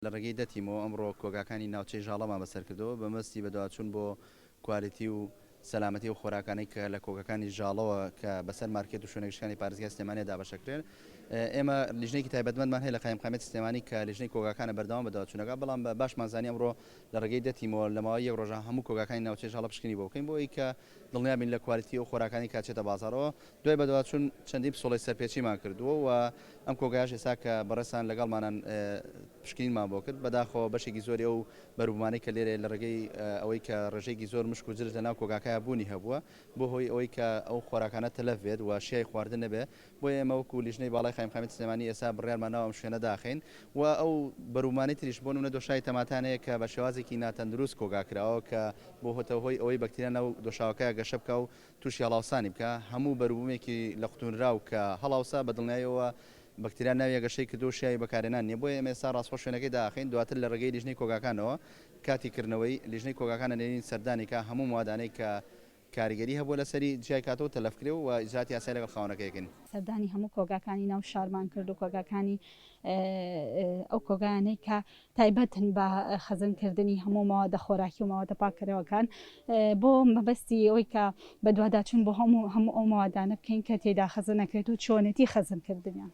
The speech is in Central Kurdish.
لە ڕێگەی دەتیمەوە ئەمڕۆ کۆگاکانی ناوچەی ژاڵەمان بەسەر کردەوە بەمەستی بەدواچوون بۆ کوالیتی و سەلامەتی و خۆراکانەی کە لە کۆگەکانی ژاڵەوە کە بەسەر مارکێت و شوێنەکشانی پارێزگای سلێمانی دابەشەکرێن. ئێمە لیژنەیەکی تایبەتمەندمان هەیە لە قایمقامێتی سلێمانی کە لیژنەی کۆگاکانە بەردەوام بەدواچوونەکە، بەڵام بە باشمانزانی ئەمڕۆ لە ڕێگەی دەتیمەوە لە ماوەی یەک ڕۆژە هەموو کۆگاکانی ناوچەی ژاڵە پشکنی بۆ بکەین بۆی کە دڵنیابین لە کوالیتی و خۆراکانی کاچێتە بازارەوە. دوای بەدواچوون چەندی پسۆڵی سەرپێچیمان کردووە و ئەم کۆگایش ئێستا کە بەڕێسان لەگەڵمانان پشکنینمان بۆ کرد بەداخەوە بەشێکی زۆری ئەو بەروبوومانەی کە لێرە لە ڕێگەی ئەوەی کە ڕێژەیەکی زۆر مشک و جرت لەناو کۆگاکایە بوونی هەبووە بۆ هۆی ئەوەی کە ئەو خۆراکانە تەلەف بێت و شیای خواردن نەبێ. بۆیە ئێمە وەکو لیژنەی باڵای قایمقامێتی سلێمانی ئێستا بڕیارمان ناوە ئەم شوێنە داخین و ئەو بەروبوومانەی تریش بۆ نمونە دۆشاوی تەماتانەیە کە بە شێوازێکی ناتەندروست کۆگاکراوە کە بۆ هۆتەوە هۆی ئەوەی بەکتریا ناو دۆشاوەکەیە گەشە بکە و تووشی هەڵاوسانی بکە. هەموو بەروبوومێکی لە قوتونراو کە هەڵاوسا بەدڵنیاییەوە بەکتریا ناویە گەشەی کردو و شیای بەکارێنان نییە. بۆیە ئێمە ئێستا ڕاستخۆ شوێنەکەی داخین دواتر لە ڕێگەی لیژنەی کۆگاکانەوە کاتی کردنەوەی لیژنەی کۆگاکانە نێرین سەردانی کە هەموو موادانەی کە کاریگەری هەبووە لەسەری جیای کاتەوە تەلەفکرێ و ئیجراتی یاسایی لەگەڵ خاوەنەکەیەکەین. سەردانی هەموو کۆگاکانی ناو شارمان کرد و کۆگاکانی ئەو کۆگانەی کە تایبەتن بە خەزمکردنی هەموو ماوەدە خۆراکی و ماوەدە پاکەرەوەکان بۆ مەبەستی ئەوەی کە بە دوواداچوون بۆ هەموو ئەو ماوەدانە بکەین کە تێدا خەزم نەکرێت و چۆنێتی خەزمکردنیان.